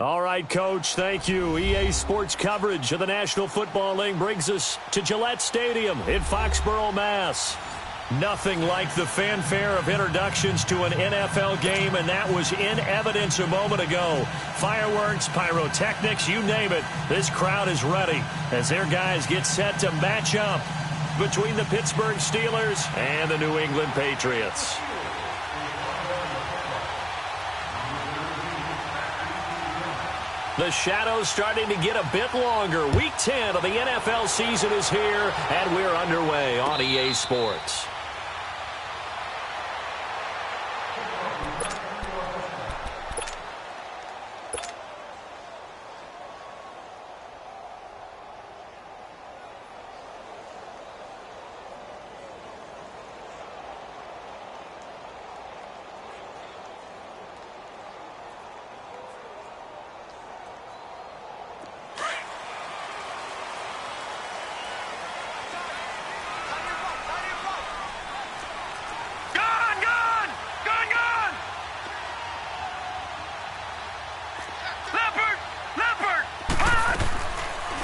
All right, Coach, thank you. EA Sports coverage of the National Football League brings us to Gillette Stadium in Foxborough, Mass. Nothing like the fanfare of introductions to an NFL game, and that was in evidence a moment ago. Fireworks, pyrotechnics, you name it. This crowd is ready as their guys get set to match up between the Pittsburgh Steelers and the New England Patriots. The shadow's starting to get a bit longer. Week 10 of the NFL season is here, and we're underway on EA Sports.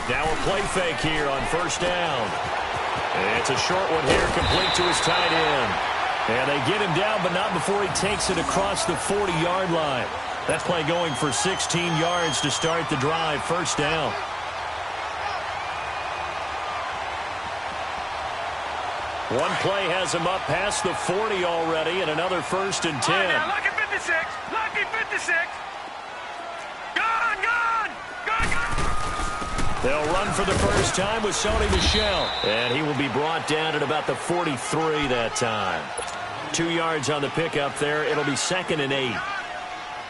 Now a play fake here on first down. It's a short one here, complete to his tight end. And they get him down, but not before he takes it across the 40-yard line. That play going for 16 yards to start the drive, first down. One play has him up past the 40 already, and another first and 10. Now, lucky 56, lucky 56. They'll run for the first time with Sony Michel. And he will be brought down at about the 43 that time. 2 yards on the pickup there. It'll be 2nd and 8.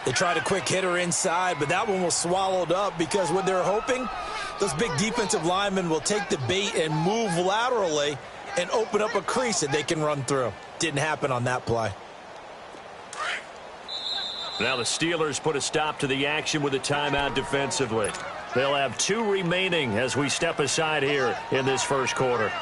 They tried a quick hitter inside, but that one was swallowed up because what they're hoping, those big defensive linemen will take the bait and move laterally and open up a crease that they can run through. Didn't happen on that play. Now the Steelers put a stop to the action with a timeout defensively. They'll have 2 remaining as we step aside here in this first quarter.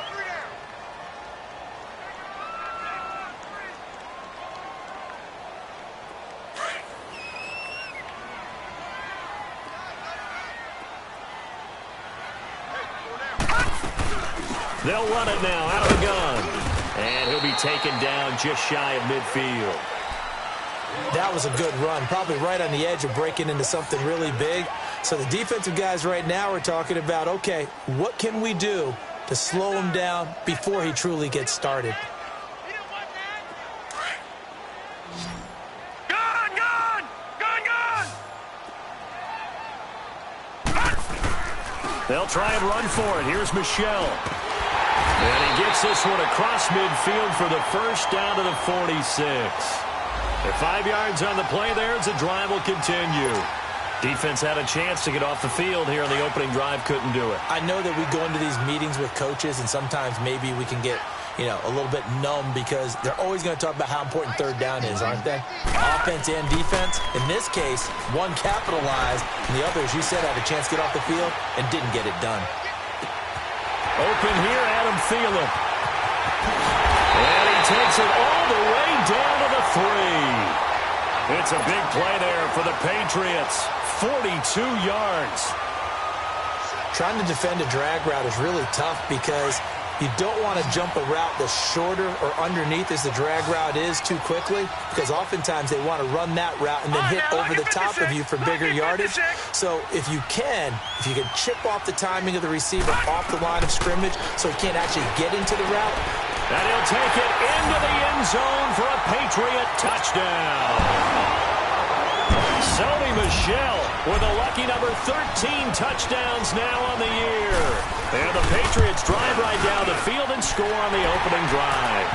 They'll run it now out of the gun. And he'll be taken down just shy of midfield. That was a good run, probably right on the edge of breaking into something really big. So the defensive guys right now are talking about, okay, what can we do to slow him down before he truly gets started? They'll try and run for it. Here's Michel. And he gets this one across midfield for the first down to the 46. At 5 yards on the play there as the drive will continue. Defense had a chance to get off the field here on the opening drive, couldn't do it. I know that we go into these meetings with coaches, and sometimes maybe we can get, a little bit numb because they're always going to talk about how important third down is, aren't they? Offense and defense. In this case, one capitalized, and the other, as you said, had a chance to get off the field and didn't get it done. Open here, Adam Thielen. And he takes it all the way down to the 3. It's a big play there for the Patriots. 42 yards. Trying to defend a drag route is really tough because you don't want to jump a route that's shorter or underneath as the drag route is too quickly, because oftentimes they want to run that route and then hit over the top of you for bigger yardage. So if you can chip off the timing of the receiver off the line of scrimmage so he can't actually get into the route. And he'll take it into the end zone for a Patriot touchdown. Sony Michel with a lucky number 13 touchdowns now on the year. And the Patriots drive right down the field and score on the opening drive.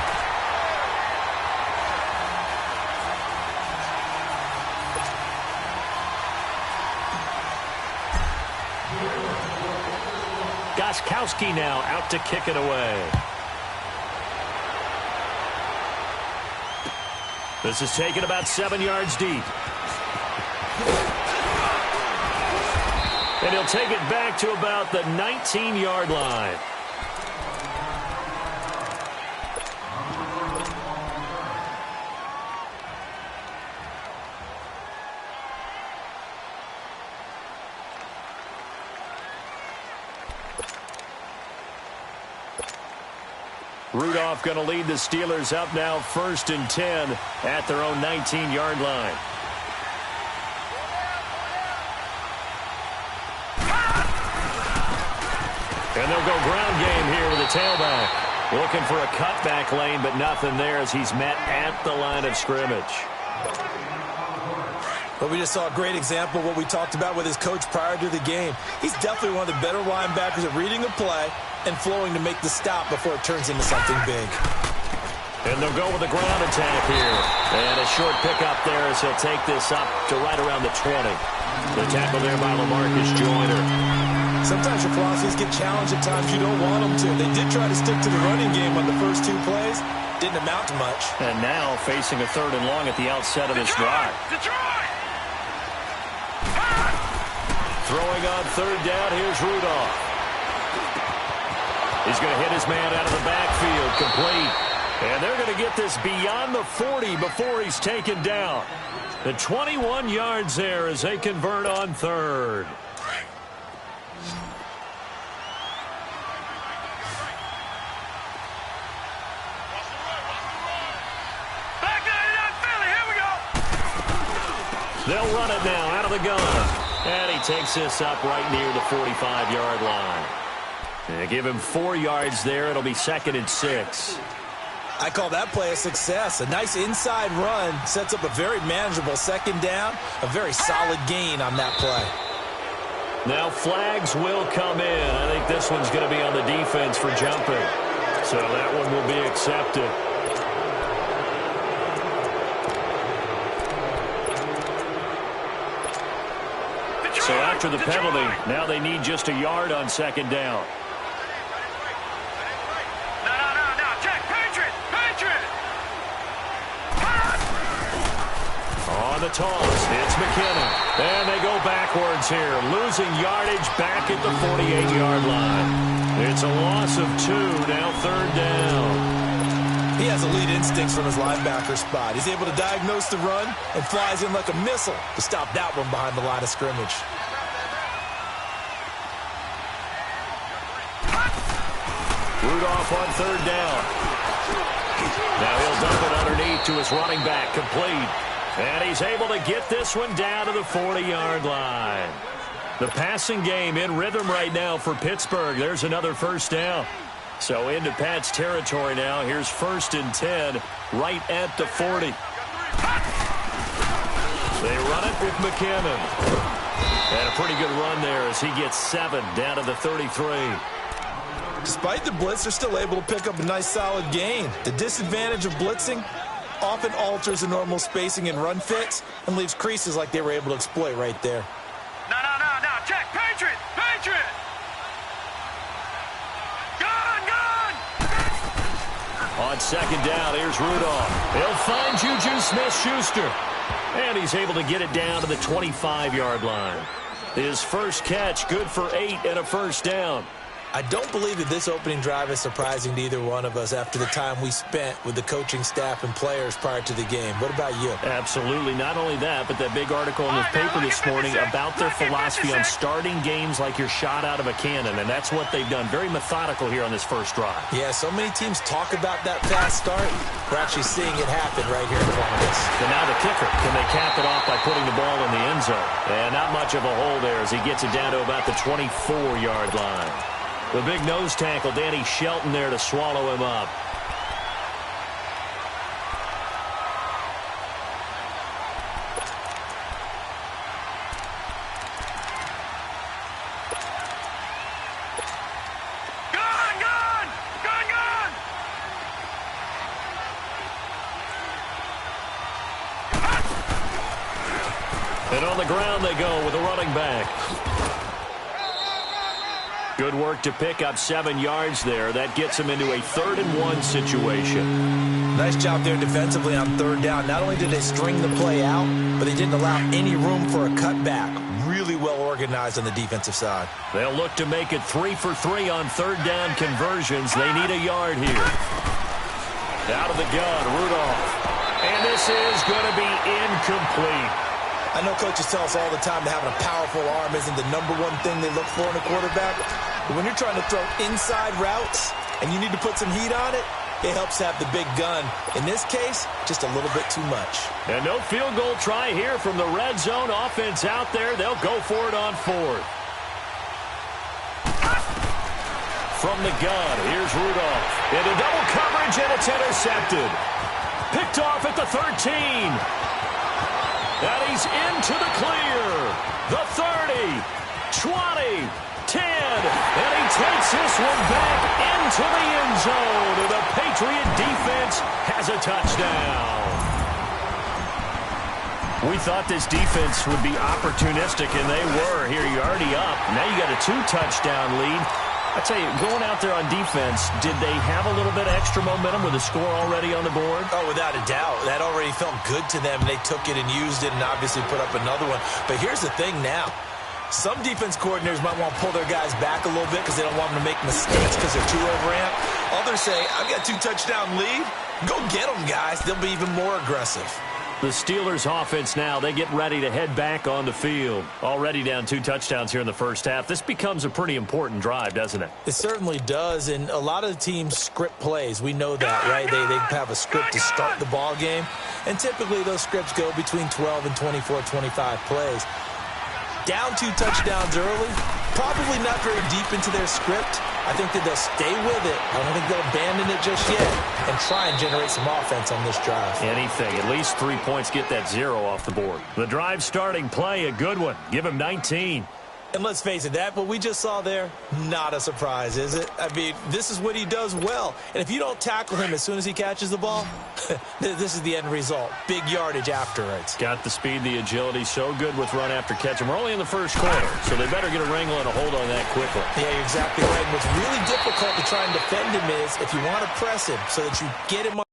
Gostkowski now out to kick it away. This is taken about 7 yards deep. And he'll take it back to about the 19-yard line. Rudolph going to lead the Steelers up now 1st and 10 at their own 19-yard line. And they'll go ground game here with a tailback. Looking for a cutback lane, but nothing there as he's met at the line of scrimmage. But we just saw a great example of what we talked about with his coach prior to the game. He's definitely one of the better linebackers at reading a play and flowing to make the stop before it turns into something big. And they'll go with a ground attack here. And a short pickup there as he'll take this up to right around the 20. The tackle there by LaMarcus Joyner. Sometimes your philosophies get challenged at times you don't want them to. They did try to stick to the running game on the first 2 plays. Didn't amount to much. And now facing a 3rd and long at the outset of this drive. Throwing on 3rd down, here's Rudolph. He's going to hit his man out of the backfield, complete. And they're going to get this beyond the 40 before he's taken down. The 21 yards there as they convert on 3rd. They'll run it now out of the gun. And he takes this up right near the 45-yard line. And give him 4 yards there. It'll be 2nd and 6. I call that play a success. A nice inside run sets up a very manageable 2nd down. A very solid gain on that play. Now flags will come in. I think this one's going to be on the defense for jumping. So that one will be accepted. So after the penalty, now they need just a yard on 2nd down. No, check, Patriot. On the toss, it's McKinnon. And they go backwards here, losing yardage back at the 48-yard line. It's a loss of 2, now 3rd down. He has elite instincts from his linebacker spot. He's able to diagnose the run and flies in like a missile to stop that one behind the line of scrimmage. Rudolph on 3rd down. Now he'll dump it underneath to his running back, complete. And he's able to get this one down to the 40-yard line. The passing game in rhythm right now for Pittsburgh. There's another 1st down. So into Pat's territory now. Here's 1st and 10 right at the 40. They run it with McKinnon. And a pretty good run there as he gets 7 down to the 33. Despite the blitz, they're still able to pick up a nice solid gain. The disadvantage of blitzing often alters the normal spacing and run fits and leaves creases like they were able to exploit right there. No, check, Patriot. On 2nd down, here's Rudolph. He'll find Juju Smith-Schuster. And he's able to get it down to the 25-yard line. His first catch, good for 8 and a 1st down. I don't believe that this opening drive is surprising to either one of us after the time we spent with the coaching staff and players prior to the game. What about you? Absolutely. Not only that, but that big article in the paper this morning about their philosophy on starting games like you're shot out of a cannon, and that's what they've done. Very methodical here on this first drive. Yeah, so many teams talk about that fast start. We're actually seeing it happen right here in front of us. And now the kicker. Can they cap it off by putting the ball in the end zone? And not much of a hole there as he gets it down to about the 24-yard line. The big nose tackle, Danny Shelton, there to swallow him up. Gun! And on the ground they go with a running back. Good work to pick up 7 yards there. That gets him into a 3rd and 1 situation. Nice job there defensively on 3rd down. Not only did they string the play out, but they didn't allow any room for a cutback. Really well organized on the defensive side. They'll look to make it 3 for 3 on 3rd down conversions. They need a yard here. Out of the gun, Rudolph. And this is going to be incomplete. I know coaches tell us all the time that having a powerful arm isn't the #1 thing they look for in a quarterback. But when you're trying to throw inside routes and you need to put some heat on it, it helps have the big gun. In this case, just a little bit too much. And no field goal try here from the red zone. Offense out there. They'll go for it on fourth. From the gun, here's Rudolph. Into double coverage, and it's intercepted. Picked off at the 13. And he's into the clear. The 30, 20, 10. And he takes this one back into the end zone. And the Patriot defense has a touchdown. We thought this defense would be opportunistic, and they were. Here, you're already up. Now you got a 2-touchdown lead. I tell you, going out there on defense, did they have a little bit of extra momentum with a score already on the board? Oh, without a doubt. That already felt good to them. They took it and used it and obviously put up another one. But here's the thing now. Some defense coordinators might want to pull their guys back a little bit because they don't want them to make mistakes because they're too overamped. Others say, I've got a 2-touchdown lead. Go get them, guys. They'll be even more aggressive. The Steelers offense now, they get ready to head back on the field. Already down 2 touchdowns here in the first half. This becomes a pretty important drive, doesn't it? It certainly does, and a lot of the teams script plays. We know that, right? They have a script to start the ball game, and typically those scripts go between 12 and 24, 25 plays. Down 2 touchdowns early, probably not very deep into their script. I think that they'll stay with it. I don't think they'll abandon it just yet and try and generate some offense on this drive. Anything. At least 3 points, get that 0 off the board. The drive starting play, a good one. Give him 19. And let's face it, that what we just saw there, not a surprise, is it? I mean, this is what he does well. And if you don't tackle him as soon as he catches the ball, this is the end result. Big yardage after it. Got the speed, the agility, so good with run after catch. And we're only in the first quarter, so they better get a wrangle and a hold on that quickly. Yeah, you're exactly right. And what's really difficult to try and defend him is if you want to press him so that you get him on.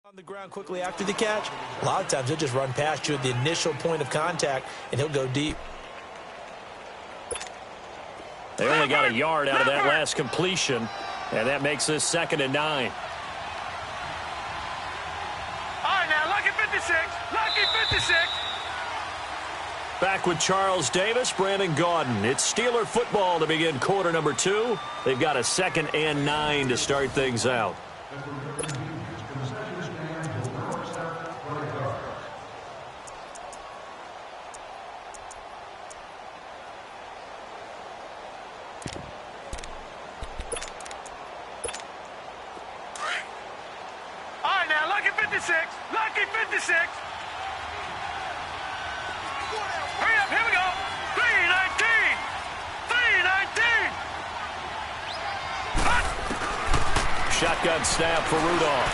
On the ground quickly after the catch, a lot of times he'll just run past you at the initial point of contact, and he'll go deep. They only got a yard out of that last completion, and that makes this 2nd and 9. All right, now, lucky 56. Lucky 56. Back with Charles Davis, Brandon Gaudin. It's Steeler football to begin quarter number 2. They've got a 2nd and 9 to start things out. Lucky 56. Hurry up, here we go. 319. 319. Shotgun snap for Rudolph.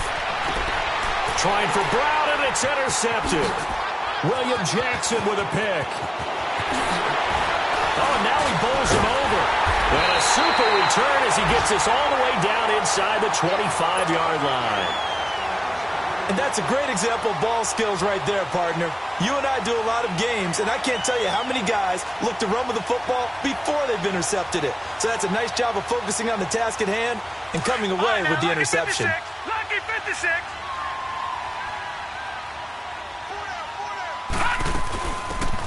Trying for Brown, and it's intercepted. William Jackson with a pick. Oh, now he bowls him over. And a super return as he gets this all the way down inside the 25-yard line. And that's a great example of ball skills right there, partner. You and I do a lot of games, and I can't tell you how many guys look to run with the football before they've intercepted it. So that's a nice job of focusing on the task at hand and coming away with the interception. Lucky 56.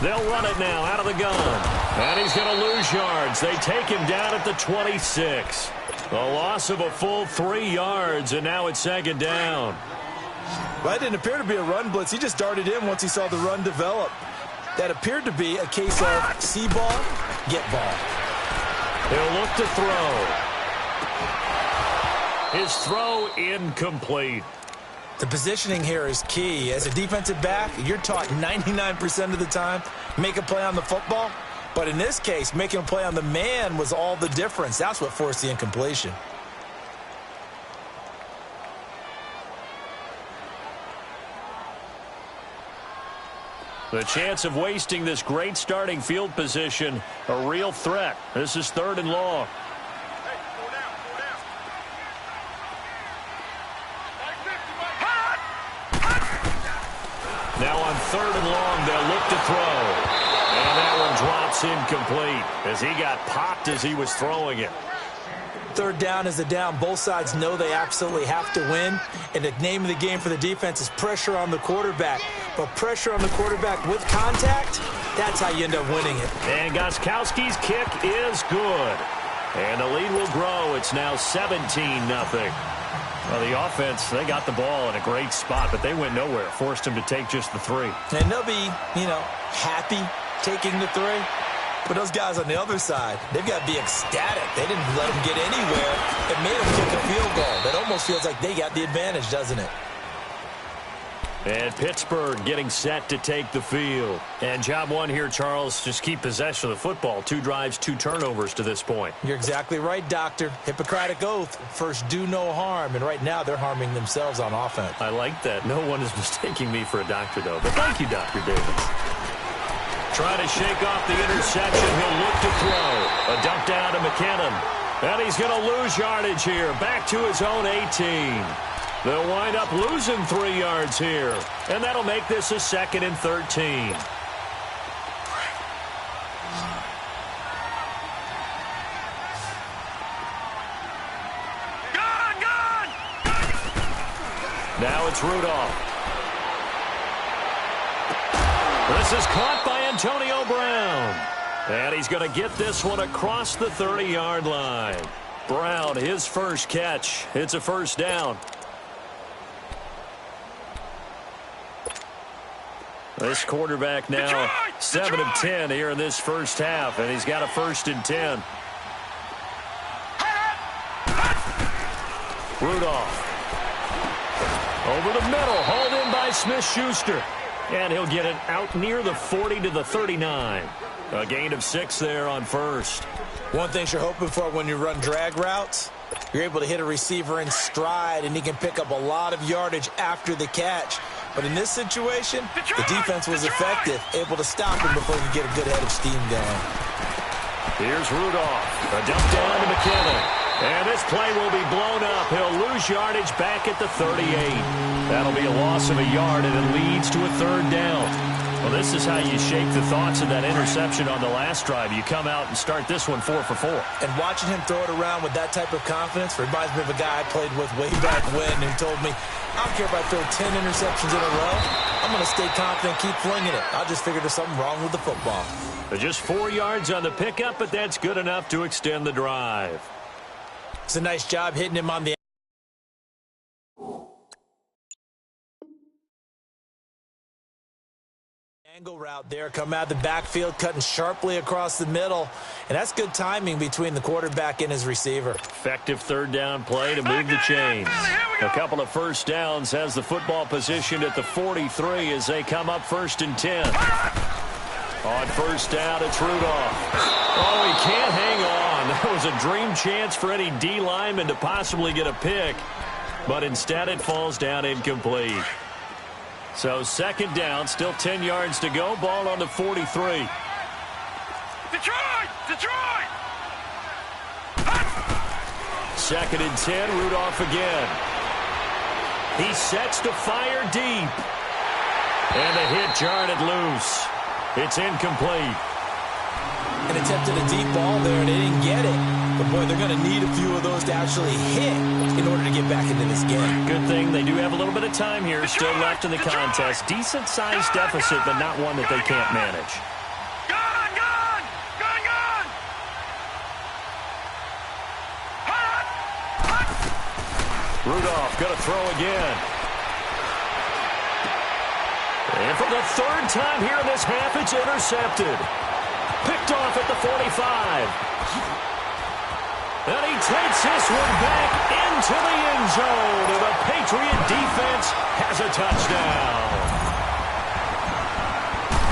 They'll run it now out of the gun. And he's going to lose yards. They take him down at the 26. A loss of a full 3 yards, and now it's 2nd down. Well, that didn't appear to be a run blitz. He just darted in once he saw the run develop. That appeared to be a case of see ball, get ball. He'll look to throw. His throw incomplete. The positioning here is key. As a defensive back, you're taught 99% of the time, make a play on the football. But in this case, making a play on the man was all the difference. That's what forced the incompletion. The chance of wasting this great starting field position, a real threat. This is 3rd and long. throw. And that one drops incomplete as he got popped as he was throwing it. Third down is a down. Both sides know they absolutely have to win. And the name of the game for the defense is pressure on the quarterback. But pressure on the quarterback with contact, that's how you end up winning it. And Gostkowski's kick is good. And the lead will grow. It's now 17-0. Well, the offense, they got the ball in a great spot, but they went nowhere. Forced him to take just the 3. And they'll be, happy taking the 3. But those guys on the other side, they've got to be ecstatic. They didn't let them get anywhere. It made them kick a field goal. That almost feels like they got the advantage, doesn't it? And Pittsburgh getting set to take the field. And job one here, Charles, just keep possession of the football. 2 drives, 2 turnovers to this point. You're exactly right, Doctor. Hippocratic oath. First, do no harm. And right now, they're harming themselves on offense. I like that. No one is mistaking me for a doctor, though. But thank you, Dr. Davis. Trying to shake off the interception. He'll look to throw. A dump down to McKinnon. And he's going to lose yardage here. Back to his own 18. They'll wind up losing 3 yards here. And that'll make this a 2nd and 13. Gone! Now it's Rudolph. This is caught by Antonio Brown. And he's going to get this one across the 30-yard line. Brown, his first catch. It's a first down. This quarterback now 7 of 10 here in this first half, and he's got a 1st and 10. Rudolph. Over the middle, hauled in by Smith-Schuster. And he'll get it out near the 40 to the 39. A gain of 6 there on first. One thing you're hoping for when you run drag routes, you're able to hit a receiver in stride, and he can pick up a lot of yardage after the catch. But in this situation, the defense was effective, able to stop him before he could get a good head of steam going. Here's Rudolph. A dump down to McKinnon. And this play will be blown up. He'll lose yardage back at the 38. That'll be a loss of a yard, and it leads to a 3rd down. Well, this is how you shake the thoughts of that interception on the last drive. You come out and start this one 4 for 4. And watching him throw it around with that type of confidence reminds me of a guy I played with way back when who told me, I don't care if I throw 10 interceptions in a row. I'm going to stay confident, keep flinging it. I just figured there's something wrong with the football. Just 4 yards on the pickup, but that's good enough to extend the drive. It's a nice job hitting him on the angle route there, come out of the backfield, cutting sharply across the middle. And that's good timing between the quarterback and his receiver. Effective 3rd down play to move the chains. A couple of first downs has the football positioned at the 43 as they come up 1st and 10. On first down, it's Rudolph. Oh, he can't hang on. That was a dream chance for any D lineman to possibly get a pick. But instead it falls down incomplete. So 2nd down, still 10 yards to go. Ball on the 43. Detroit! 2nd and 10, Rudolph again. He sets to fire deep. And the hit jarred it loose. It's incomplete. And attempted a deep ball there, and they didn't get it. But, boy, they're going to need a few of those to actually hit in order to get back into this game. Good thing they do have a little bit of time here still left in the contest. Decent-sized deficit, but not one that they can't manage. Gone! Rudolph going to throw again. And for the 3rd time here in this half, it's intercepted. Picked off at the 45. And he takes this one back into the end zone. And the Patriot defense has a touchdown.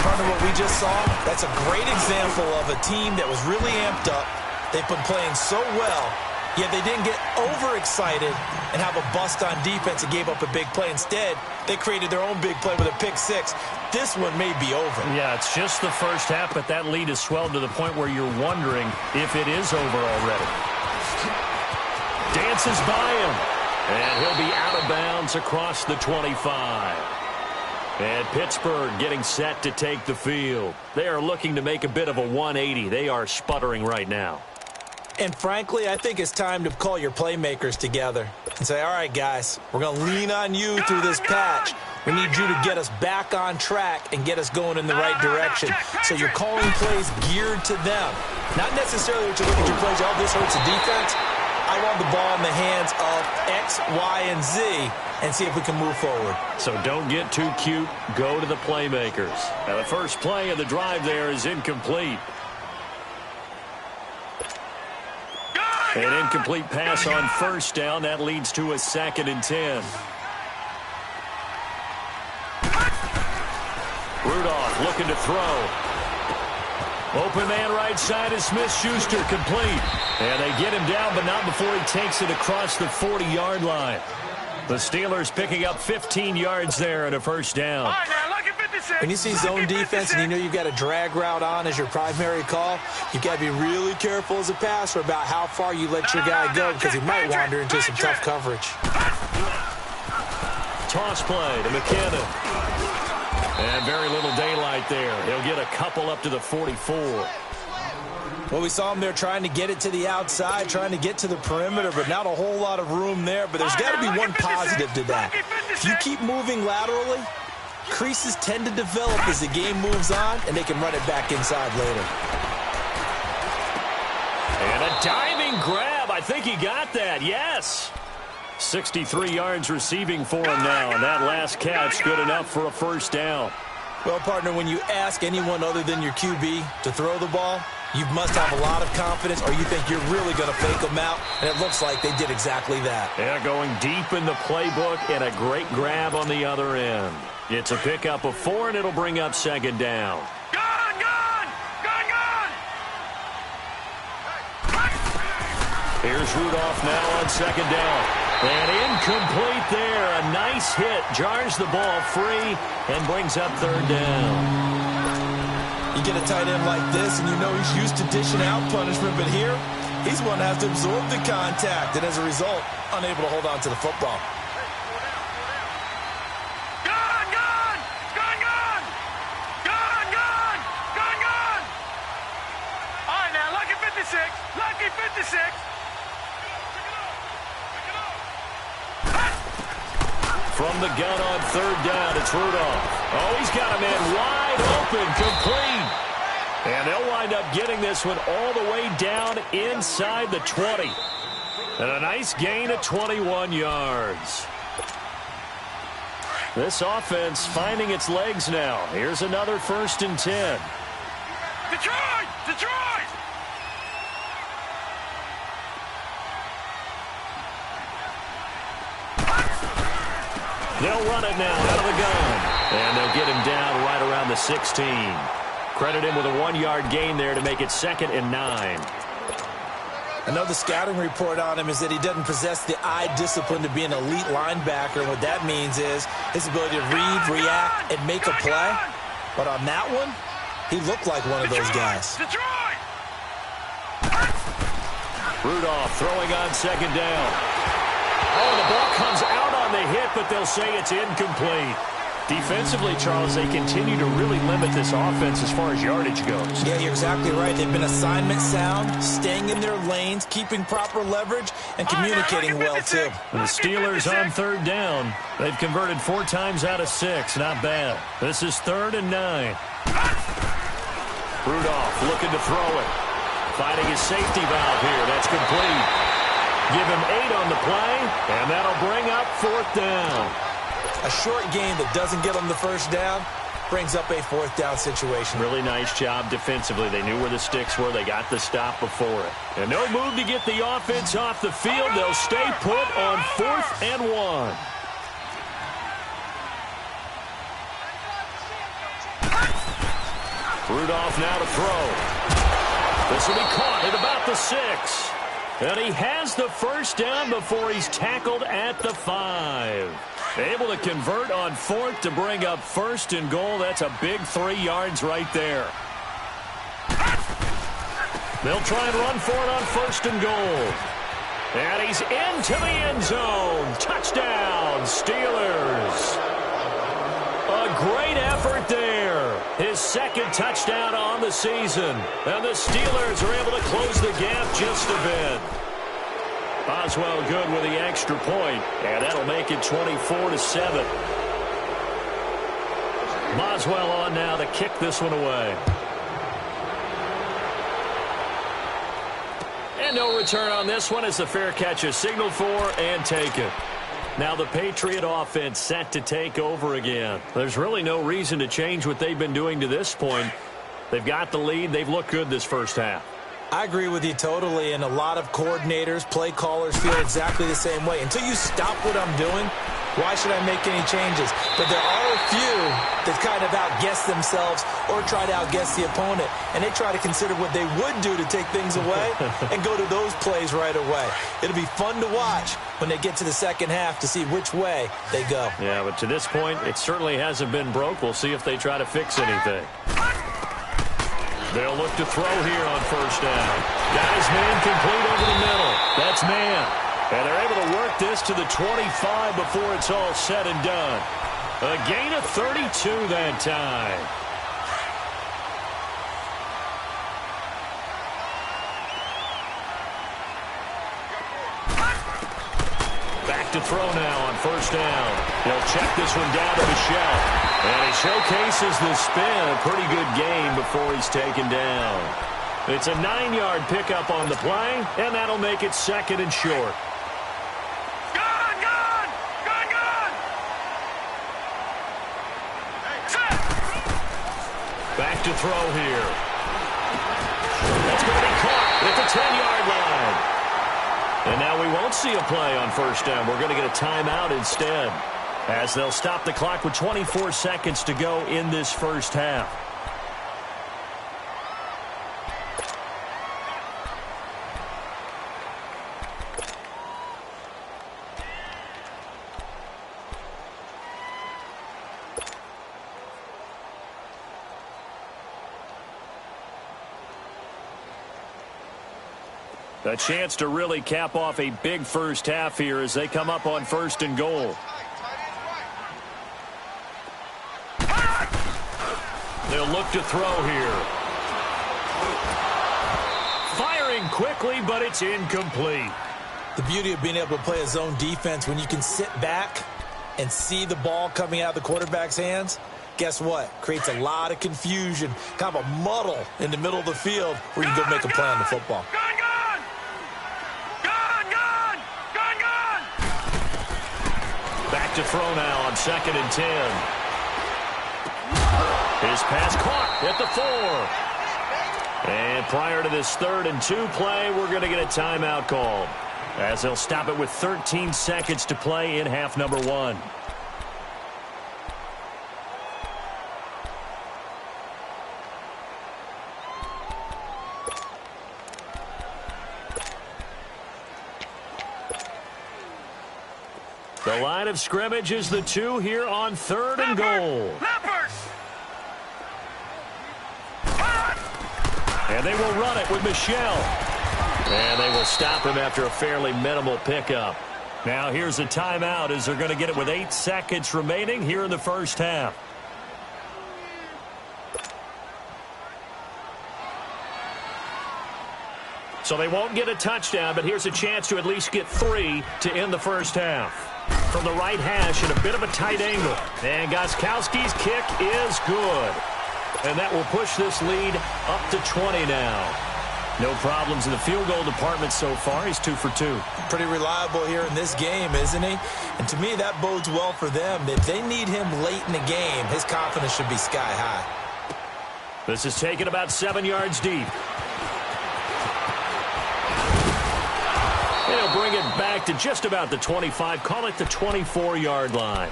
Part of what we just saw, that's a great example of a team that was really amped up. They've been playing so well, yet they didn't get overexcited and have a bust on defense and gave up a big play. Instead, they created their own big play with a pick 6. This one may be over. Yeah, it's just the first half, but that lead has swelled to the point where you're wondering if it is over already. Dances by him, and he'll be out of bounds across the 25. And Pittsburgh getting set to take the field. They are looking to make a bit of a 180. They are sputtering right now. And frankly, I think it's time to call your playmakers together and say, all right, guys, we're going to lean on you through this patch. We need you to get us back on track and get us going in the right direction. So you're calling plays geared to them. Not necessarily what you look at your plays, oh, this hurts the defense. I want the ball in the hands of X, Y, and Z and see if we can move forward. So don't get too cute. Go to the playmakers. Now, the first play of the drive there is incomplete. An incomplete pass on first down. That leads to a 2nd and 10. Rudolph looking to throw. Open man right side is Smith-Schuster, complete. And they get him down, but not before he takes it across the 40-yard line. The Steelers picking up 15 yards there and a first down. When you see zone defense and you know you've got a drag route on as your primary call, you've got to be really careful as a passer about how far you let your guy go because he might wander into some tough coverage. Toss play to McKinnon. And very little daylight there. He'll get a couple up to the 44. Well, we saw him there trying to get it to the outside, trying to get to the perimeter, but not a whole lot of room there. But there's got to be one positive to that. If you keep moving laterally, creases tend to develop as the game moves on, and they can run it back inside later. And a diving grab. I think he got that. Yes. 63 yards receiving for him now, and that last catch good enough for a first down. Well, partner, when you ask anyone other than your QB to throw the ball, you must have a lot of confidence or you think you're really going to fake them out, and it looks like they did exactly that. Yeah, going deep in the playbook and a great grab on the other end. It's a pickup of 4, and it'll bring up 2nd down. Here's Rudolph now on 2nd down. And incomplete there. A nice hit. Jars the ball free and brings up 3rd down. You get a tight end like this, and you know he's used to dishing out punishment, but here, he's one that has to absorb the contact, and as a result, unable to hold on to the football. All right, now, lucky 56. Lucky 56. From the gun on 3rd down, it's Rudolph. Oh, he's got a man wide open, complete. And they'll wind up getting this one all the way down inside the 20. And a nice gain of 21 yards. This offense finding its legs now. Here's another 1st and 10. Detroit! Detroit! They'll run it now out of the gun. And they'll get him down right around the 16. Credit him with a 1-yard gain there to make it 2nd and 9. I know the scouting report on him is that he doesn't possess the eye discipline to be an elite linebacker. And what that means is his ability to read, react, and make a play. But on that one, he looked like one of those guys. Detroit! Rudolph throwing on 2nd down. Oh, the ball comes out on the hit, but they'll say it's incomplete. Defensively, Charles, they continue to really limit this offense as far as yardage goes. Yeah, you're exactly right. They've been assignment sound, staying in their lanes, keeping proper leverage, and communicating well, too. And the Steelers on 3rd down. They've converted 4 times out of 6. Not bad. This is 3rd and 9. Rudolph looking to throw it. Finding his safety valve here. That's complete. Give him 8 on the play, and that'll bring up 4th down. A short gain that doesn't get them the first down brings up a 4th down situation. Really nice job defensively. They knew where the sticks were. They got the stop before it. And no move to get the offense off the field. They'll stay put on 4th and 1. Rudolph now to throw. This will be caught at about the 6. And he has the first down before he's tackled at the 5. Able to convert on 4th to bring up 1st and goal. That's a big 3 yards right there. They'll try and run for it on 1st and goal. And he's into the end zone. Touchdown, Steelers. A great effort there. His second touchdown on the season. And the Steelers are able to close the gap just a bit. Boswell good with the extra point, and that'll make it 24-7. Boswell on now to kick this one away. And no return on this one as the fair catch is signaled for and taken. Now the Patriot offense set to take over again. There's really no reason to change what they've been doing to this point. They've got the lead. They've looked good this first half. I agree with you totally, and a lot of coordinators, play callers feel exactly the same way. Until you stop what I'm doing, why should I make any changes? But there are a few that kind of outguess themselves or try to outguess the opponent, and they try to consider what they would do to take things away and go to those plays right away. It'll be fun to watch when they get to the second half to see which way they go. Yeah, but to this point, it certainly hasn't been broke. We'll see if they try to fix anything. They'll look to throw here on first down. Got his man complete over the middle. That's man. And they're able to work this to the 25 before it's all said and done. A gain of 32 that time. Back to throw now on first down. He'll check this one down to Michelle. And he showcases the spin. A pretty good gain before he's taken down. It's a 9-yard pickup on the play, and that'll make it second and short. Back to throw here. That's going to be caught at the 10-yard line. And now we won't see a play on first down. We're going to get a timeout instead, as they'll stop the clock with 24 seconds to go in this first half. A chance to really cap off a big first half here as they come up on first and goal. They'll look to throw here. Firing quickly, but it's incomplete. The beauty of being able to play a zone defense when you can sit back and see the ball coming out of the quarterback's hands, guess what? Creates a lot of confusion, kind of a muddle in the middle of the field where you can go make a play on the football. Back to throw now on second and 10. His pass caught at the 4. And prior to this 3rd and 2 play, we're going to get a timeout called, as they'll stop it with 13 seconds to play in half number 1. The line of scrimmage is the 2 here on 3rd and goal. And they will run it with Michelle. And they will stop him after a fairly minimal pickup. Now here's a timeout as they're going to get it with 8 seconds remaining here in the first half. So they won't get a touchdown, but here's a chance to at least get 3 to end the first half. From the right hash at a bit of a tight angle. And Gostkowski's kick is good. And that will push this lead up to 20 now. No problems in the field goal department so far. He's 2 for 2. Pretty reliable here in this game, isn't he? And to me, that bodes well for them. If they need him late in the game, his confidence should be sky high. This is taken about 7 yards deep. He'll bring it back to just about the 25, call it the 24-yard line.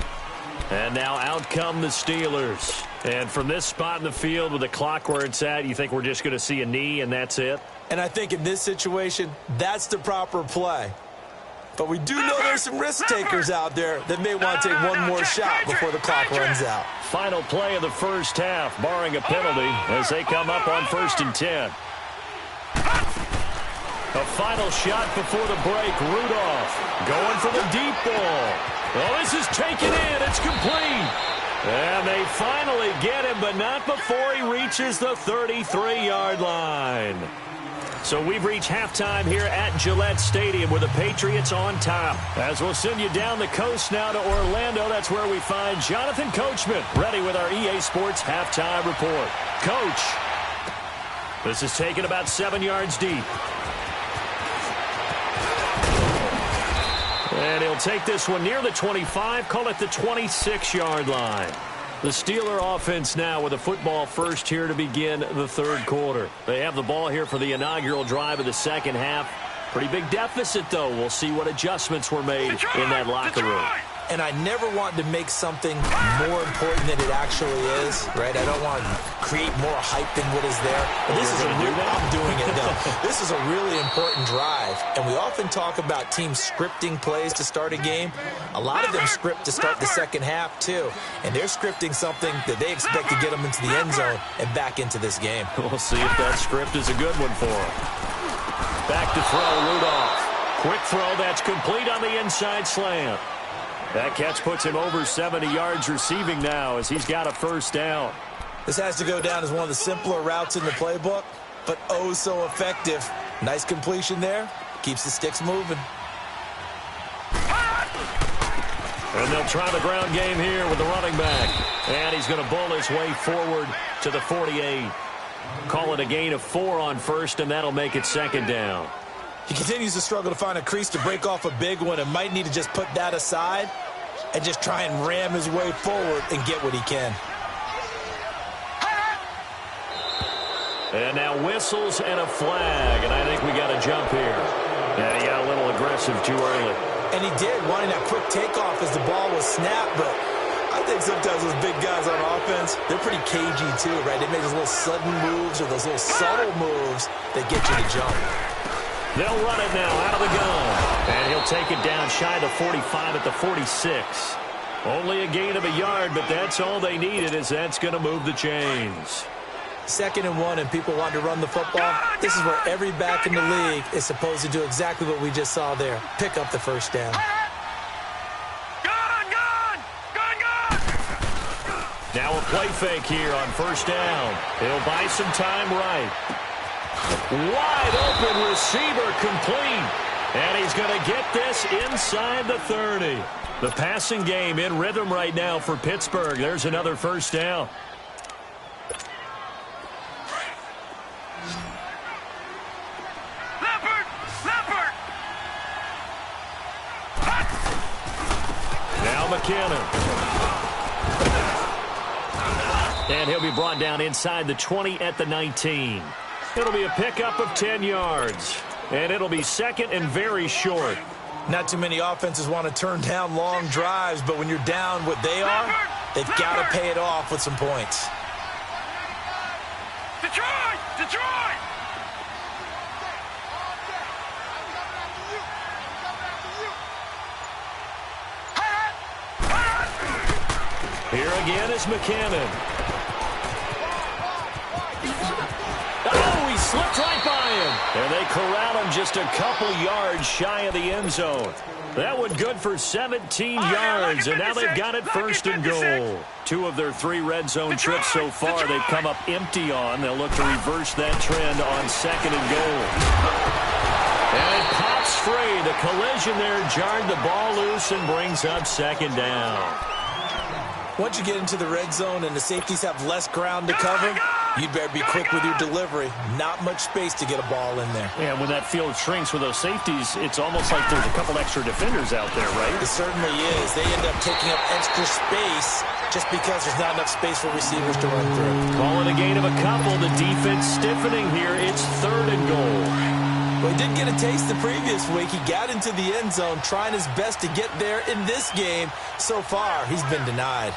And now out come the Steelers. And from this spot in the field with the clock where it's at, you think we're just going to see a knee and that's it? And I think in this situation, that's the proper play. But we do know there's some risk takers out there that may want to take one more shot before the clock runs out. Final play of the first half, barring a penalty, as they come up on 1st and 10. A final shot before the break. Rudolph going for the deep ball. Oh, this is taken in. It's complete. And they finally get him, but not before he reaches the 33-yard line. So we've reached halftime here at Gillette Stadium with the Patriots on top. As we'll send you down the coast now to Orlando, that's where we find Jonathan Coachman ready with our EA Sports halftime report. Coach, this is taken about 7 yards deep. And he'll take this one near the 25, call it the 26-yard line. The Steeler offense now with a football first here to begin the third quarter. They have the ball here for the inaugural drive of the second half. Pretty big deficit, though. We'll see what adjustments were made in that locker room. And I never want to make something more important than it actually is, right? I don't want to create more hype than what is there. But this is I'm doing it, though. This is a really important drive. And we often talk about teams scripting plays to start a game. A lot of them script to start the second half, too. And they're scripting something that they expect to get them into the end zone and back into this game. We'll see if that script is a good one for them. Back to throw, Rudolph. Quick throw, that's complete on the inside slant. That catch puts him over 70 yards receiving now as he's got a first down. This has to go down as one of the simpler routes in the playbook, but oh so effective. Nice completion there. Keeps the sticks moving. And they'll try the ground game here with the running back. And he's going to bull his way forward to the 48. Call it a gain of 4 on first, and that'll make it second down. He continues to struggle to find a crease to break off a big one and might need to just put that aside and just try and ram his way forward and get what he can. And now whistles and a flag, and I think we got a jump here. Yeah, he got a little aggressive too early. And he did, wanting that quick takeoff as the ball was snapped, but I think sometimes those big guys on offense, they're pretty cagey too, right? They make those little sudden moves or those little subtle moves that get you to jump. They'll run it now out of the gun. And he'll take it down shy of the 45 at the 46. Only a gain of a yard, but that's all they needed, as that's going to move the chains. 2nd and 1, and people want to run the football. This is where every back in the league is supposed to do exactly what we just saw there. Pick up the first down. Now a play fake here on first down. He'll buy some time right. Wide open receiver complete. And he's going to get this inside the 30. The passing game in rhythm right now for Pittsburgh. There's another first down. Now McKinnon. And he'll be brought down inside the 20 at the 19. It'll be a pickup of 10 yards. And it'll be second and very short. Not too many offenses want to turn down long drives, but when you're down what they are, they've got to pay it off with some points. Detroit! Detroit! Here again is McKinnon. Oh, he slipped right by him. And they corral him just a couple yards shy of the end zone. That one good for 17 yards, and now they've got it first and goal. 2 of their 3 red zone trips so far they've come up empty on. They'll look to reverse that trend on 2nd and goal. And it pops free. The collision there jarred the ball loose and brings up second down. Once you get into the red zone and the safeties have less ground to cover, you'd better be quick with your delivery. Not much space to get a ball in there. Yeah, when that field shrinks with those safeties, it's almost like there's a couple extra defenders out there, right? It certainly is. They end up taking up extra space just because there's not enough space for receivers to run through. Calling a gain of a couple. The defense stiffening here. It's 3rd and goal. Well, he did get a taste the previous week. He got into the end zone, trying his best to get there in this game. So far, he's been denied.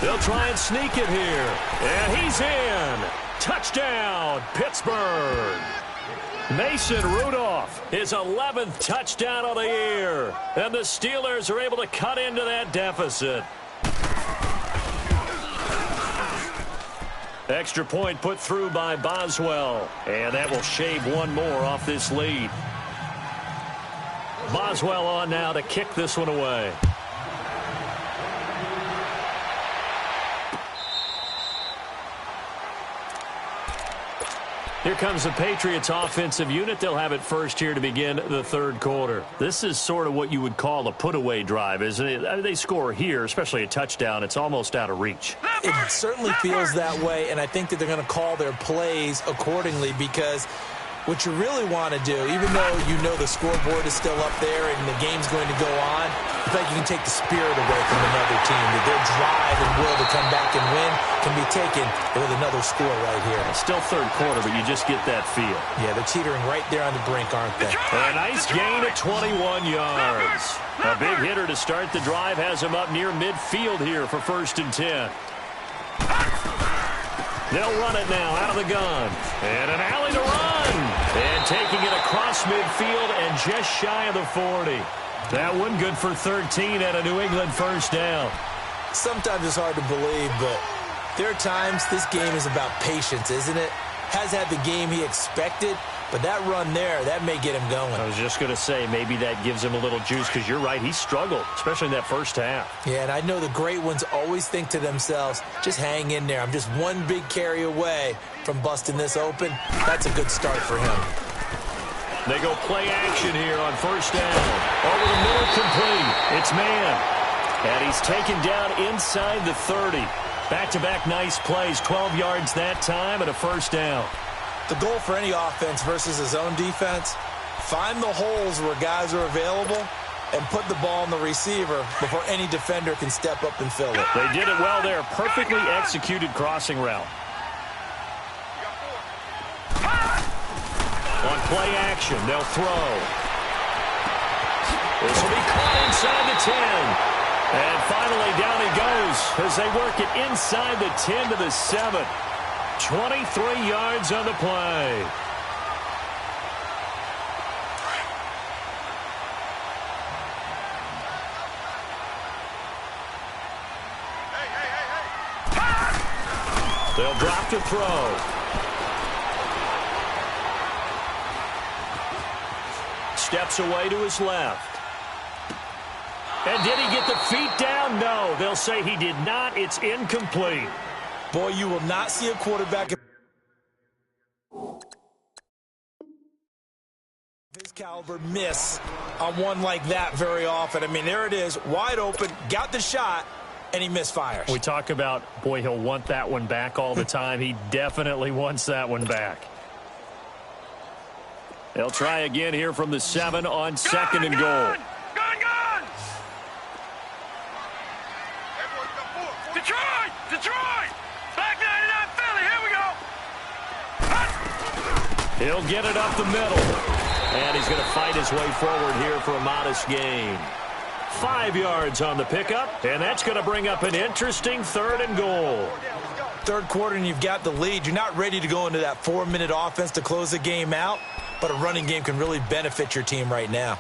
They'll try and sneak it here. And he's in. Touchdown, Pittsburgh. Mason Rudolph, his 11th touchdown of the year. And the Steelers are able to cut into that deficit. Extra point put through by Boswell. And that will shave one more off this lead. Boswell on now to kick this one away. Here comes the Patriots offensive unit. They'll have it first here to begin the third quarter. This is sort of what you would call a put-away drive, isn't it? I mean, they score here, especially a touchdown. It's almost out of reach. It certainly feels that way, and I think that they're going to call their plays accordingly because what you really want to do, even though you know the scoreboard is still up there and the game's going to go on, I feel like you can take the spirit away from another team. That their drive and will to come back and win can be taken with another score right here. It's still third quarter, but you just get that feel. Yeah, they're teetering right there on the brink, aren't they? A nice gain at 21 yards. A big hitter to start the drive has him up near midfield here for 1st and 10. They'll run it now out of the gun. And an alley to run. And taking it across midfield and just shy of the 40. That one good for 13 at a New England first down. Sometimes it's hard to believe, but there are times this game is about patience, isn't it? Has had the game he expected, but that run there, that may get him going. I was just going to say, maybe that gives him a little juice because you're right, he struggled, especially in that first half. Yeah, and I know the great ones always think to themselves, just hang in there. I'm just one big carry away from busting this open. That's a good start for him. They go play action here on first down. Over the middle, complete. It's man. And he's taken down inside the 30. Back-to-back nice plays, 12 yards that time and a first down. The goal for any offense versus his own defense, find the holes where guys are available and put the ball on the receiver before any defender can step up and fill it. They did it well there. Perfectly executed crossing route. On play action, they'll throw. This will be caught inside the 10. And finally down he goes as they work it inside the 10 to the 7. 23 yards on the play. They'll drop to throw. Steps away to his left. And did he get the feet down? No, they'll say he did not. It's incomplete. Boy, you will not see a quarterback his caliber miss on one like that very often. I mean, there it is, wide open, got the shot, and he misfires. We talk about, boy, he'll want that one back all the time. He definitely wants that one back. They'll try again here from the 7 on 2nd and goal. Detroit! Back 99 Philly, here we go! He'll get it up the middle. And he's going to fight his way forward here for a modest gain. 5 yards on the pickup, and that's going to bring up an interesting 3rd and goal. Third quarter and you've got the lead. You're not ready to go into that 4-minute offense to close the game out, but a running game can really benefit your team right now.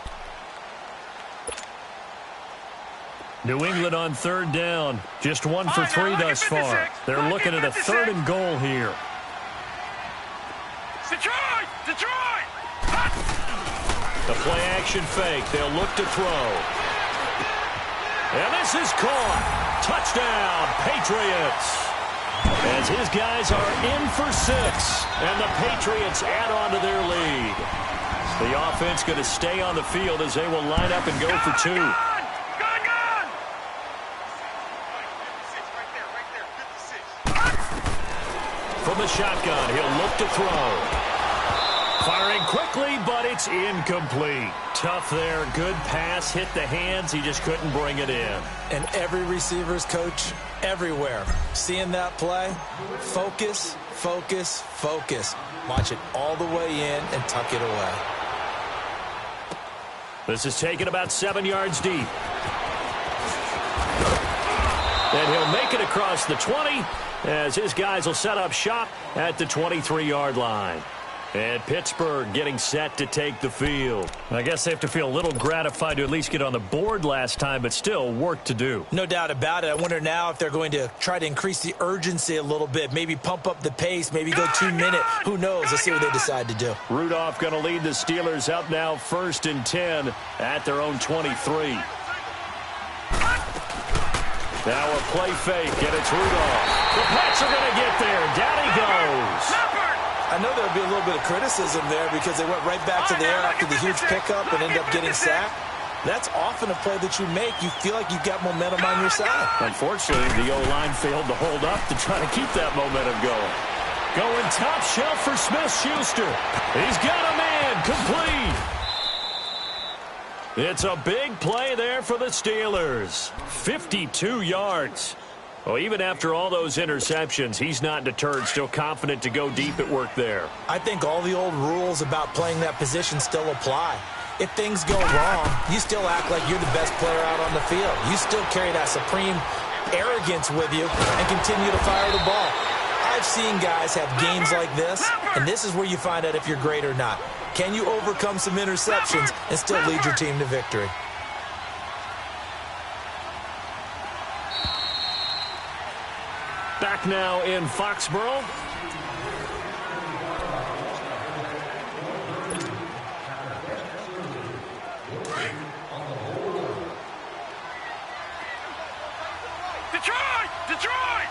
New England on 3rd down. Just 1 for 3 thus far. They're looking at a 3rd and goal here. Detroit! The play action fake. They'll look to throw. And this is caught. Touchdown, Patriots. As his guys are in for 6. And the Patriots add on to their lead. The offense going to stay on the field as they will line up and go for 2. From the shotgun, he'll look to throw. Firing quickly, but it's incomplete. Tough there. Good pass. Hit the hands. He just couldn't bring it in. And every receiver's coach everywhere. Seeing that play, focus, focus, focus. Watch it all the way in and tuck it away. This is taken about 7 yards deep. And he'll make it across the 20 as his guys will set up shop at the 23-yard line. And Pittsburgh getting set to take the field. I guess they have to feel a little gratified to at least get on the board last time, but still work to do. No doubt about it. I wonder now if they're going to try to increase the urgency a little bit, maybe pump up the pace, maybe go 2 minute. Who knows? Let's see what they decide to do. Rudolph going to lead the Steelers up now 1st and 10 at their own 23. Now a play fake, and it's Rudolph. The Pats are going to get there. Down he goes. I know there'll be a little bit of criticism there because they went right back to the air after the huge pickup and ended up getting sacked. That's often a play that you make. You feel like you've got momentum on your side. Unfortunately, the O-line failed to hold up to try to keep that momentum going. Going top shelf for Smith-Schuster. He's got a man complete. It's a big play there for the Steelers. 52 yards. Well, even after all those interceptions, he's not deterred, still confident to go deep at work there. I think all the old rules about playing that position still apply. If things go wrong, you still act like you're the best player out on the field. You still carry that supreme arrogance with you and continue to fire the ball. I've seen guys have games like this, and this is where you find out if you're great or not. Can you overcome some interceptions and still lead your team to victory? Back now in Foxborough. Detroit!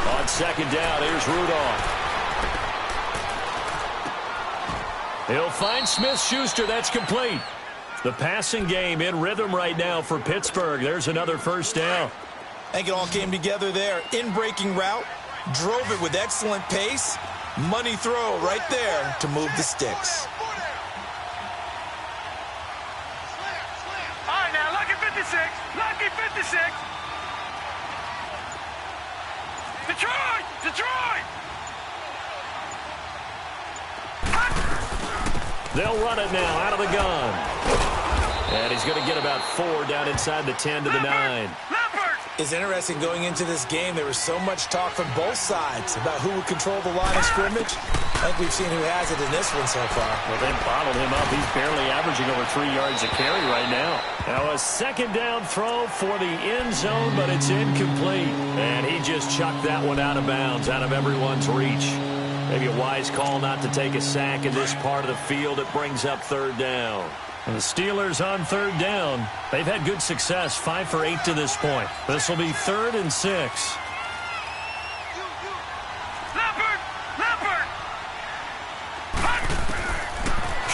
On 2nd down, here's Rudolph. He'll find Smith-Schuster. That's complete. The passing game in rhythm right now for Pittsburgh. There's another 1st down. I think it all came together there. In-breaking route, drove it with excellent pace. Money throw right there to move the sticks. All right, now, lucky 56. Lucky 56. Detroit! They'll run it now out of the gun. And he's going to get about 4 down inside the 10 to the 9. It's interesting going into this game. There was so much talk from both sides about who would control the line of scrimmage. I think we've seen who has it in this one so far. Well, they bottled him up. He's barely averaging over 3 yards a carry right now. Now a 2nd down throw for the end zone, but it's incomplete. And he just chucked that one out of bounds, out of everyone's reach. Maybe a wise call not to take a sack in this part of the field. It brings up 3rd down. And the Steelers on 3rd down. They've had good success, 5 for 8 to this point. This will be 3rd and 6.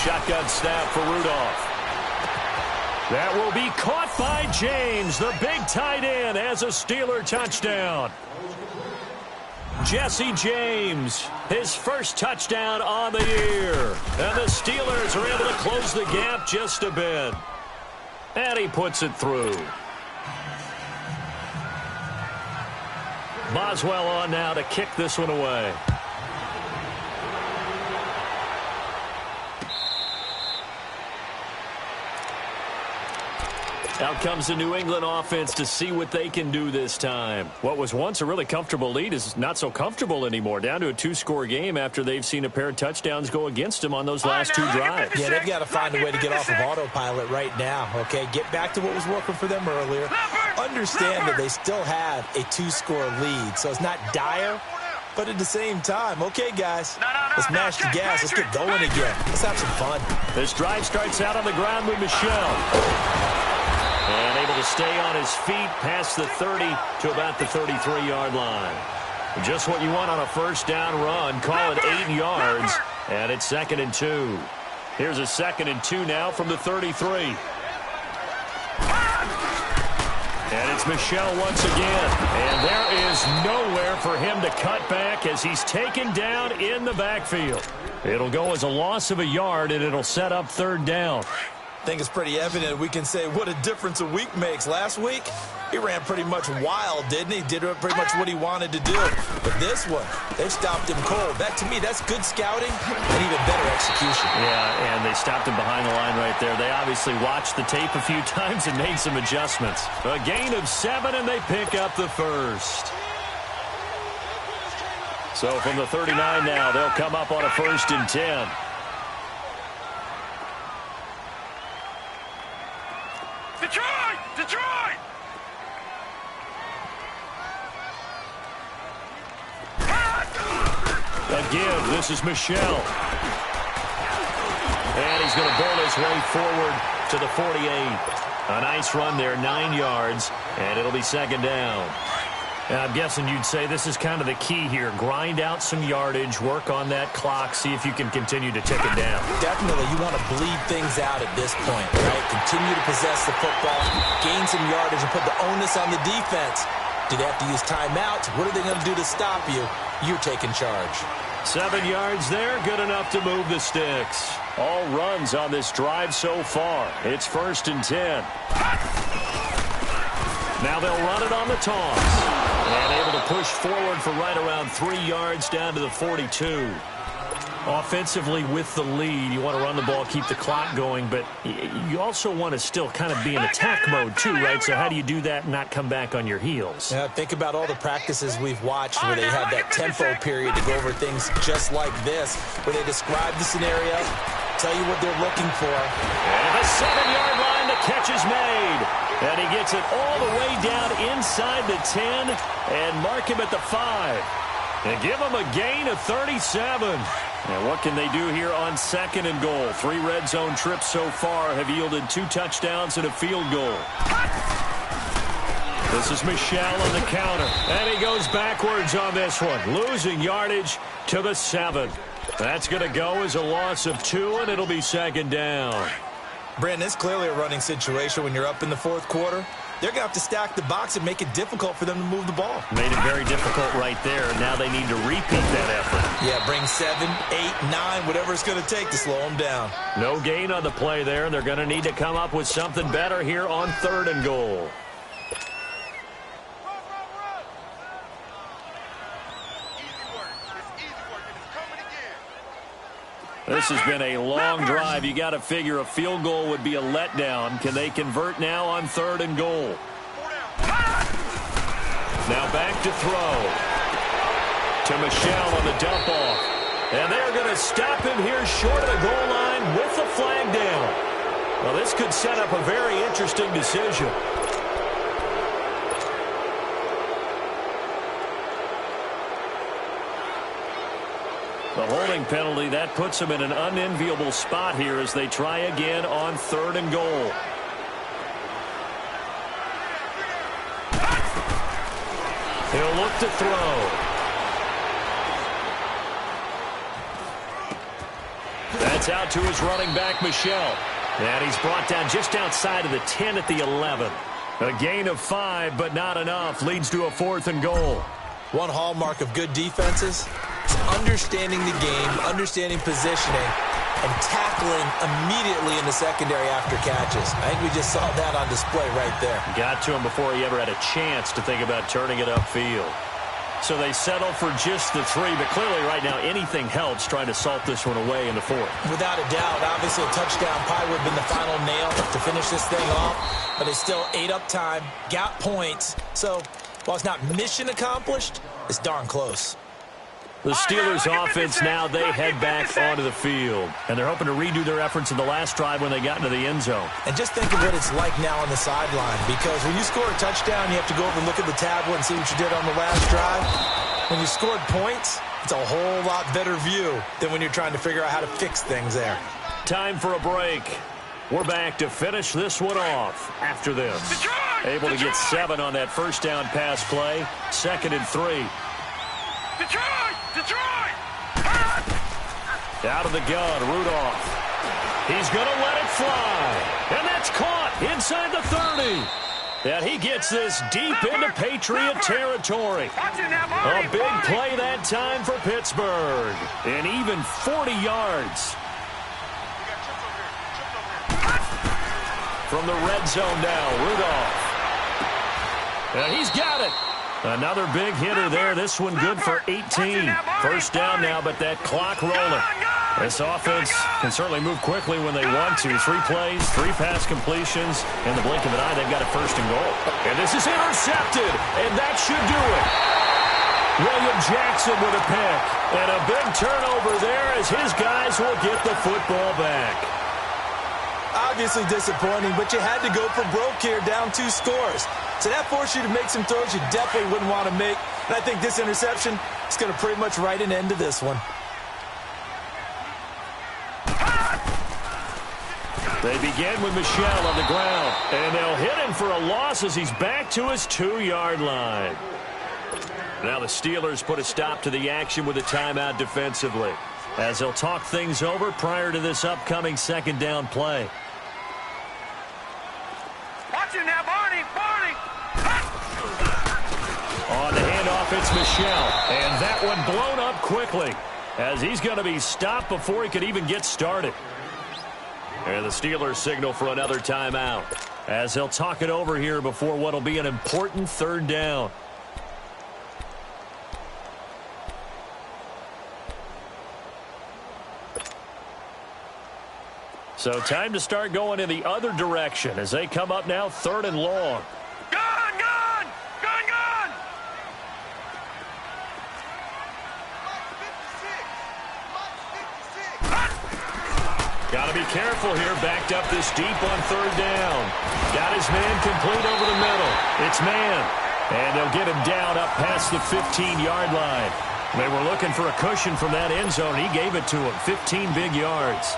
Shotgun snap for Rudolph. That will be caught by James. The big tight end has a Steeler touchdown. Jesse James, his first touchdown on the year. And the Steelers are able to close the gap just a bit. And he puts it through. Boswell on now to kick this one away. Out comes the New England offense to see what they can do this time. What was once a really comfortable lead is not so comfortable anymore. Down to a 2-score game after they've seen a pair of touchdowns go against them on those last 2 drives. Yeah, they've got to find a way to get off of autopilot right now, okay? Get back to what was working for them earlier. Understand that they still have a 2-score lead, so it's not dire, but at the same time, okay, guys, let's mash the gas. Let's get going again. Let's have some fun. This drive starts out on the ground with Michel. And able to stay on his feet past the 30 to about the 33-yard line. Just what you want on a 1st down run. Call it 8 yards. And it's 2nd and 2. Here's a 2nd and 2 now from the 33. And it's Michel once again. And there is nowhere for him to cut back as he's taken down in the backfield. It'll go as a loss of a yard, and it'll set up 3rd down. I think it's pretty evident. We can say what a difference a week makes. Last week, he ran pretty much wild, didn't he? Did pretty much what he wanted to do. But this one, they've stopped him cold. That, to me, that's good scouting and even better execution. Yeah, and they stopped him behind the line right there. They obviously watched the tape a few times and made some adjustments. A gain of 7, and they pick up the 1st. So from the 39 now, they'll come up on a 1st and 10. Detroit! Detroit! Again, this is Michel. And he's going to bowl his way forward to the 48. A nice run there, 9 yards, and it'll be 2nd down. And I'm guessing you'd say this is kind of the key here. Grind out some yardage, work on that clock, see if you can continue to tick it down. Definitely, you want to bleed things out at this point, right? Continue to possess the football, gain some yardage, and put the onus on the defense. Do they have to use timeouts? What are they going to do to stop you? You're taking charge. 7 yards there, good enough to move the sticks. All runs on this drive so far. It's 1st and 10. Now they'll run it on the toss. And able to push forward for right around 3 yards down to the 42. Offensively with the lead, you want to run the ball, keep the clock going, but you also want to still kind of be in attack mode too, right? So how do you do that and not come back on your heels? Yeah, think about all the practices we've watched where they have that tempo period to go over things just like this, where they describe the scenario, tell you what they're looking for. And at the 7-yard line, the catch is made. And he gets it all the way down inside the 10 and mark him at the 5. And give him a gain of 37. And what can they do here on 2nd and goal? 3 red zone trips so far have yielded 2 touchdowns and a field goal. This is Michel on the counter. And he goes backwards on this one, losing yardage to the 7. That's going to go as a loss of 2, and it'll be 2nd down. Brandon, it's clearly a running situation when you're up in the 4th quarter. They're going to have to stack the box and make it difficult for them to move the ball. Made it very difficult right there. Now they need to repeat that effort. Yeah, bring 7, 8, 9, whatever it's going to take to slow them down. No gain on the play there. They're going to need to come up with something better here on 3rd and goal. This has been a long drive. You got to figure a field goal would be a letdown. Can they convert now on 3rd and goal? Now back to throw. To Michel on the dump off. And they're going to stop him here short of the goal line with the flag down. Well, this could set up a very interesting decision. The holding penalty, that puts them in an unenviable spot here as they try again on 3rd and goal. He'll look to throw. That's out to his running back, Michel. And he's brought down just outside of the 10 at the 11. A gain of 5, but not enough. Leads to a 4th and goal. One hallmark of good defenses is understanding the game, understanding positioning, and tackling immediately in the secondary after catches. I think we just saw that on display right there. Got to him before he ever had a chance to think about turning it upfield. So they settle for just the 3, but clearly right now anything helps trying to salt this one away in the 4th. Without a doubt, obviously a touchdown probably would have been the final nail to finish this thing off, but they still ate up time, got points. So while it's not mission accomplished, it's darn close. The Steelers offense now, they head back onto the field. And they're hoping to redo their efforts in the last drive when they got into the end zone. And just think of what it's like now on the sideline. Because when you score a touchdown, you have to go over and look at the tablet and see what you did on the last drive. When you scored points, it's a whole lot better view than when you're trying to figure out how to fix things there. Time for a break. We're back to finish this one off after this. Able to get 7 on that first down pass play. 2nd and 3. Detroit! Detroit! Out of the gun, Rudolph. He's going to let it fly. And that's caught inside the 30. And he gets this deep into Patriot territory. A big play that time for Pittsburgh. And even 40 yards. From the red zone now, Rudolph. And he's got it. Another big hitter there. This one good for 18. First down now, but that clock rolling. This offense can certainly move quickly when they want to. 3 plays, 3 pass completions. In the blink of an eye, they've got a 1st and goal. And this is intercepted, and that should do it. William Jackson with a pick. And a big turnover there as his guys will get the football back. Obviously disappointing, but you had to go for broke here, down 2 scores. So that forced you to make some throws you definitely wouldn't want to make. And I think this interception is going to pretty much write an end to this one. They begin with Michel on the ground. And they'll hit him for a loss as he's back to his 2-yard line. Now the Steelers put a stop to the action with a timeout defensively, as they'll talk things over prior to this upcoming second down play. Watch him now, Barney! Barney! On the handoff, it's Michel. And that one blown up quickly, as he's going to be stopped before he could even get started. And the Steelers signal for another timeout, as they'll talk it over here before what will be an important third down. So time to start going in the other direction as they come up now 3rd and long. Gun! Gun! Gun! Gun! Got to be careful here, backed up this deep on 3rd down. Got his man complete over the middle. It's man. And they'll get him down up past the 15-yard line. They were looking for a cushion from that end zone. He gave it to him, 15 big yards.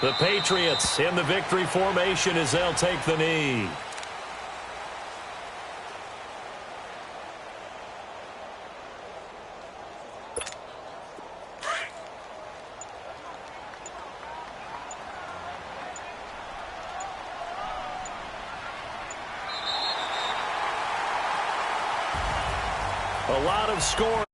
The Patriots in the victory formation as they'll take the knee. A lot of scoring.